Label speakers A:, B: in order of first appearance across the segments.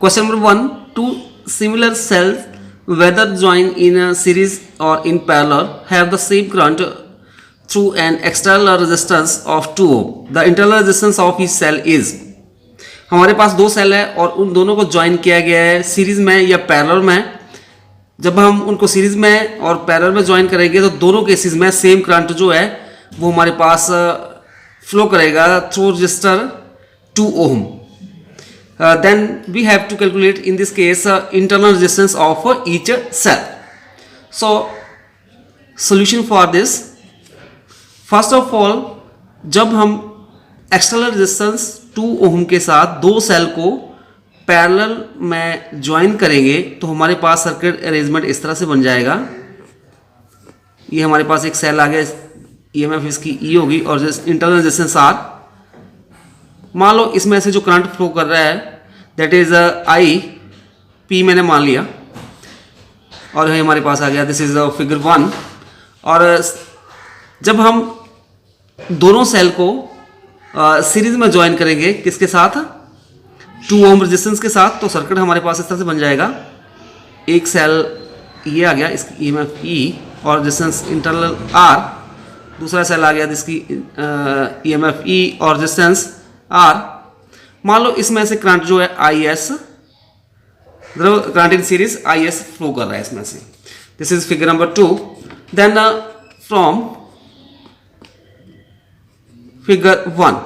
A: Question number 1. Two similar cells, whether joined in a series or in parallel, have the same current through an external resistance of 2 ohm. The internal resistance of each cell is. हमारे पास दो cell है और उन दोनों को join किया गया है सीरीज में या पैरेलल में. जब हम उनको सीरीज में और पैरेलल में ज्वाइन करेंगे तो दोनों केसेस में सेम करंट जो है वो हमारे पास फ्लो करेगा through register 2 ohm. Then we have to calculate in this case internal resistance of each cell. So solution for this, first of all, जब हम एक्सटर्नल रेजिस्टेंस 2 ओम के साथ दो सेल को पैरेलल में ज्वाइन करेंगे तो हमारे पास सर्किट अरेंजमेंट इस तरह से बन जाएगा. ये हमारे पास एक सेल आ गया, ईएमएफ इसकी ई होगी और इंटरनल रेजिस्टेंस आर. मान लो इसमें से जो करंट फ्लो कर रहा है दैट इज आई पी मैंने मान लिया और ये हमारे पास आ गया. This is figure 1. और जब हम दोनों सेल को सीरीज में ज्वाइन करेंगे किसके साथ, 2 ओम रेजिस्टेंस के साथ, तो सर्किट हमारे पास इस तरह से बन जाएगा. एक सेल ये आ गया इसकी ईएमएफ ई और रेजिस्टेंस इंटरनल आर. दूसरा सेल आ गया जिसकी ईएमएफ ई और रेजिस्टेंस आर. मान लो इसमें से करंट जो है I S, current in series I S flow कर रहा है इसमें से. This is figure number 2. Then from figure 1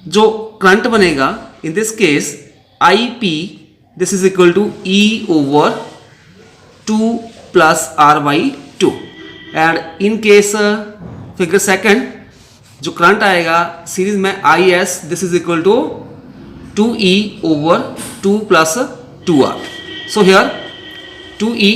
A: जो करंट बनेगा in this case I P, this is equal to E over 2 plus R by 2. And in case figure second जो current आएगा series में I S, this is equal to 2e over 2 plus 2r. So here 2e,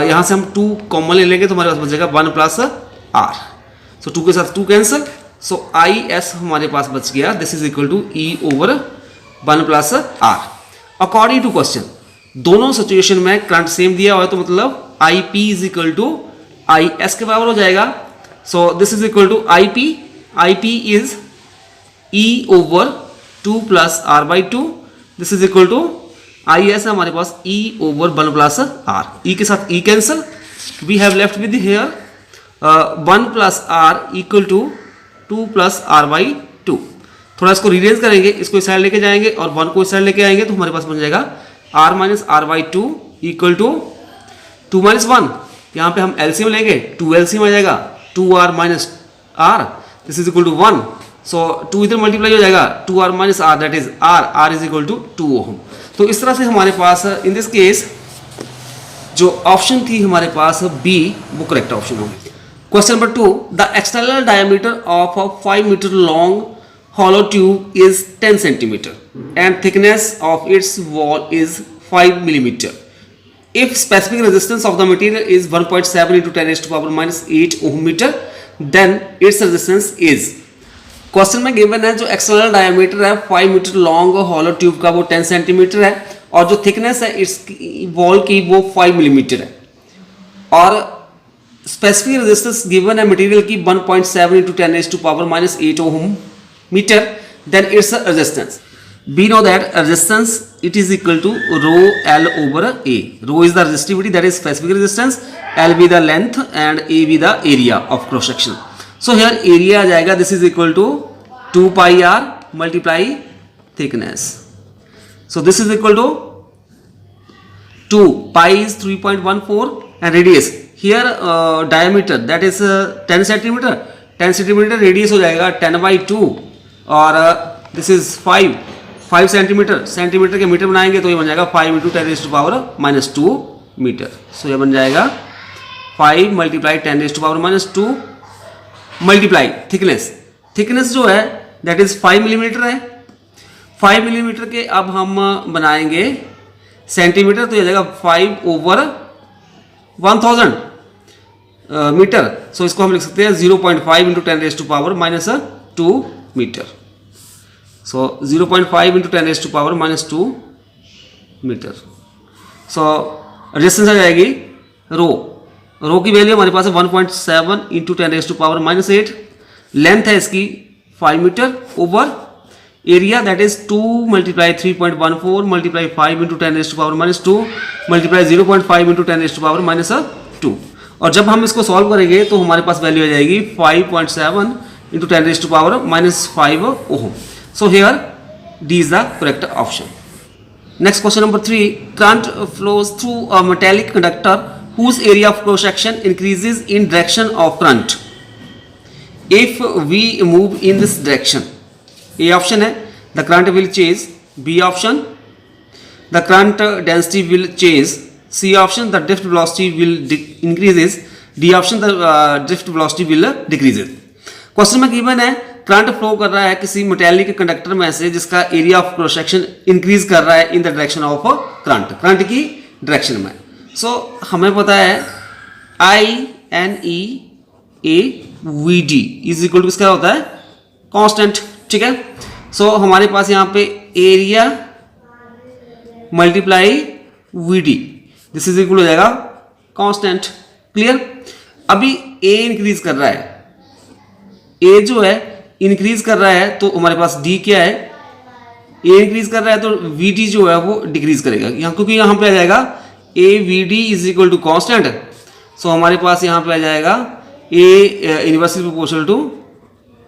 A: यहाँ से हम 2 common ले लेंगे तो हमारे पास बचेगा 1 प्लस r. सो 2 के साथ 2 कैंसिल. सो आई एस हमारे पास बच गया, this is equal to e over 1 plus r. According to question दोनों सिचुएशन में करंट सेम दिया हुआ है तो मतलब I P is equal to I S के बराबर हो जाएगा. So this is equal to IP. IP is E over 2 plus R by 2. This is equal to IS हमारे पास E over 1 plus R. E के साथ E cancel. We have left with here 1 plus R equal to 2 plus R by 2. थोड़ा इसको rearrange करेंगे, इसको इस side लेके जाएंगे और 1 को इस साइड लेके आएंगे तो हमारे पास बन जाएगा R minus R by 2 equal to 2 minus 1. यहाँ पे हम LCM लेंगे, 2 LCM आ जाएगा, 2r minus r, this is equal to 1. so 2 इधर मल्टीप्लाई हो जाएगा, 2r minus r, that is r is equal to 2 ohm. तो इस तरह से हमारे पास इन दिस केस जो ऑप्शन थी हमारे पास बी वो करेक्ट ऑप्शन होगी. Question number 2. The external diameter of a 5 metre long hollow tube is 10 centimeter and thickness of its wall is 5 millimeter. If specific resistance of the material is 1.7 into 10 raised to power minus 8 ohm meter, then its resistance is. Question में given है जो external diameter है 5 metre long hollow tube का वो 10 centimetre है और जो thickness है इट्स वॉल की वो 5 मिलीमीटर है और स्पेसिफिक रेजिस्टेंस गिवन है मटेरियल की 1.7 into 10 raised to power minus 8 ohm meter, then its resistance. We know that resistance it is equal to rho L over A. Rho is the resistivity, that is specific resistance, L be the length and A be the area of cross section. So here area आ जाएगा, this is equal to 2 pi r multiply thickness. So this is equal to 2 pi is 3.14 and radius here diameter that is 10 centimeter. 10 centimeter radius हो जाएगा 10 by 2 और this is 5 centimetre. Centimetre के metre बनाएंगे तो ये बन जाएगा 5 into 10 rays to power minus 2 metre. So ये बन जाएगा 5 multiply 10 rays to power minus 2 multiply thickness जो है दैट इज 5 मिलीमीटर है. 5 मिलीमीटर के अब हम बनाएंगे सेंटीमीटर तो ये जाएगा 5 ओवर 1000 मीटर. सो इसको हम लिख सकते हैं 0.5 into 10 rays to power minus 2 metre. So 0.5 into 10 raised to power minus 2 metre. So resistance आ जाएगी रो की वैल्यू हमारे पास है 1.7 into 10 rays to power minus 8. Length है इसकी 5 metre over area that is 2 multiply 3.14 multiply 5 into 10 rays to power -2 multiply 0.5 into 10 rays to power -2। और जब हम इसको सॉल्व करेंगे तो हमारे पास वैल्यू आ जाएगी 5.7 into 10 rays to power -5 ohm. So here D is the correct option. Next question number 3. Current flows through a metallic conductor whose area of cross section increases in direction of current if we move in this direction. A option है the current will change, B option the current density will change, C option the drift velocity will increases, D option the drift velocity will decreases. Question में given है current flow कर रहा है किसी metallic conductor में से जिसका area of cross section increase कर रहा है in the direction of current की डायरेक्शन में। सो हमें पता है INEAVD इज इक्वल टू किसका होता है कांस्टेंट, ठीक है। सो हमारे पास यहाँ पे area multiply VD this is equal हो जाएगा कांस्टेंट, क्लियर। अभी ए इंक्रीज कर रहा है, ए जो है इंक्रीज कर रहा है तो हमारे पास डी क्या है, ए इंक्रीज कर रहा है तो वी डी जो है वो डिक्रीज करेगा यहाँ, क्योंकि यहाँ पे आ जाएगा A V D is equal to constant. So हमारे पास यहाँ पे आ जाएगा A inversely proportional to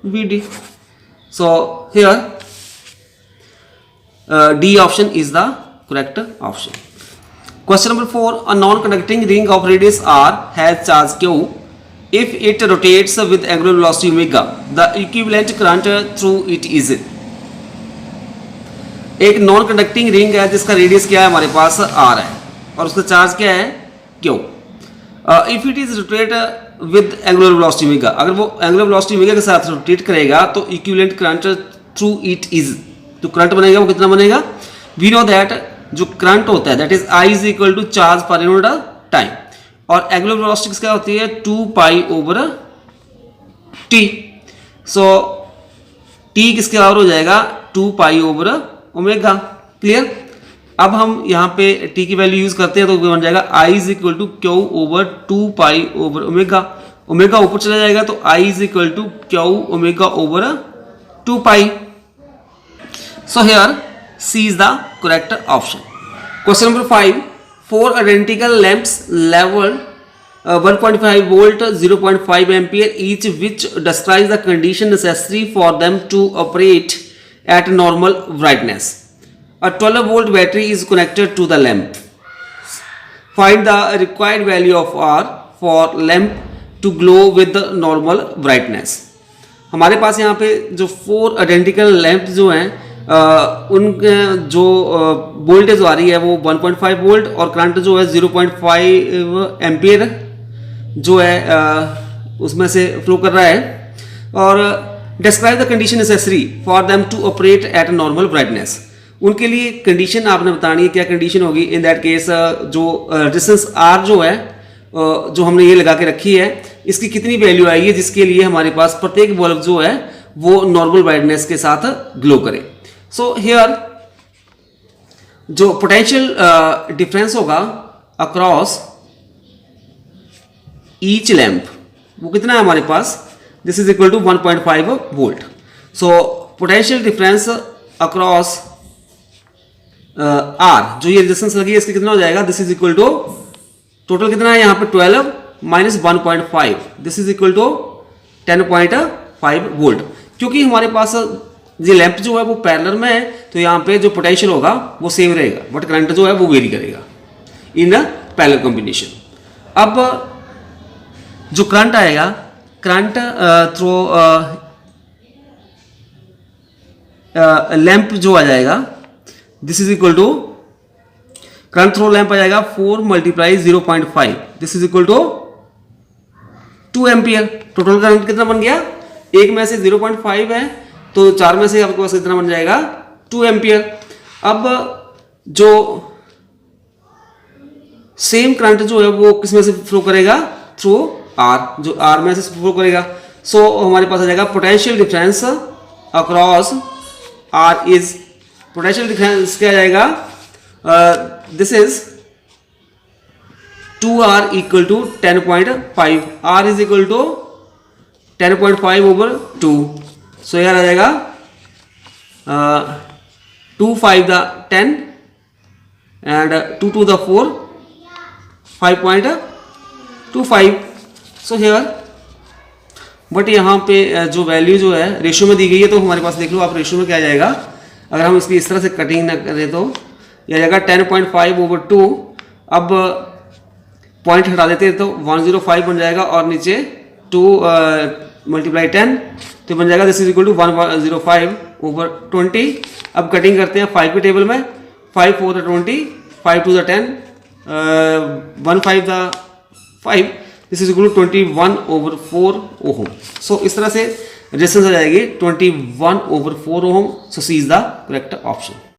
A: V D. So here D option is the correct option. Question number 4. A non conducting ring of radius R has charge Q. If it rotates with angular velocity omega, the equivalent current through it is. एक non conducting ring है जिसका radius क्या है हमारे पास r है और उसका charge क्या है q. If it is rotate with angular velocity omega, अगर वो एंगुलर वेलोसिटी ओमेगा के साथ रोटेट करेगा तो equivalent current through it is, जो करंट बनेगा वो कितना बनेगा, वी नो दैट जो करंट होता है that is I is equal to charge per unit time और एंगुलर वेलोसिटी क्या होती है 2 pi over T. So T किसके बराबर हो जाएगा 2 पाई ओवर ओमेगा, क्लियर। अब हम यहाँ पे टी की वैल्यू यूज करते हैं तो बन जाएगा I is equal to Q over 2 pi over omega, omega ऊपर चला जाएगा तो I is equal to Q omega over 2 pi. So here C is the correct option. Question number 5. 4 identical lamps leveled 1.5 volt 0.5 ampere each, which describes the condition necessary for them to operate at normal brightness. A 12 volt battery is connected to the lamp. Find the required value of R for lamp to glow with the normal brightness. हमारे पास यहाँ पे जो 4 identical lamps जो हैं उनके जो voltage आ रही है वो 1.5 वोल्ट और करंट जो है 0.5 एम्पियर जो है उसमें से फ्लो कर रहा है। और describe the condition necessary for them to operate at normal brightness, उनके लिए कंडीशन आपने बतानी है, क्या कंडीशन होगी। इन दैट केस जो रेजिस्टेंस आर जो है जो हमने ये लगा के रखी है इसकी कितनी वैल्यू आएगी जिसके लिए हमारे पास प्रत्येक बल्ब जो है वो नॉर्मल ब्राइटनेस के साथ ग्लो करे। सो हियर जो पोटेंशियल डिफरेंस होगा अक्रॉस ईच लैंप वो कितना है हमारे पास, this is equal to 1.5 volt. So potential difference across R जो ये रेजिस्टेंस लगी है इसकी कितना हो जाएगा, this is equal to total कितना है यहाँ पे 12 minus 1.5 this is equal to 10.5 volt. क्योंकि हमारे पास ये लैंप जो है वो पैरेलल में है तो यहाँ पे जो पोटेंशियल होगा वो सेम रहेगा बट करंट जो है वो वेरी करेगा इन अ पैरेलल कॉम्बिनेशन। अब जो करंट आएगा करंट थ्रू लैंप जो आ जाएगा this is equal to current through lamp आ जाएगा 4 multiply 0.5 this is equal to 2 ampere. Total current कितना बन गया, एक में से 0.5 है तो 4 में से आपके पास कितना बन जाएगा 2 एम्पियर। अब जो सेम करंट जो है वो किस में से फ्लो करेगा, थ्रू आर, जो आर में से फ्लो करेगा। सो हमारे पास आ जाएगा potential difference across R is, potential difference क्या आ जाएगा, this is 2R equal to 10.5, R is equal to 10.5 over 2। So यार आ जाएगा 2 5 the 10 and 2 to the 4 5.25. So here but यहाँ पे जो वैल्यू जो है रेशियो में दी गई है, तो हमारे पास देख लो आप रेशियो में क्या आ जाएगा, अगर हम इसकी इस तरह से कटिंग ना करें तो यह आ जाएगा 10.5/2. अब पॉइंट हटा देते हैं तो 105 बन जाएगा और नीचे 2 × 10 तो बन जाएगा दिस इज इक्वल टू 105/20. अब कटिंग करते हैं 5 के टेबल में, 5 4 the 20, 5 2 the 10, 1 5 the 5, this is equal to 21/4 ohm. So इस तरह से रेजिस्टेंस आ जाएगी 21/4 ohm. So C is the correct option.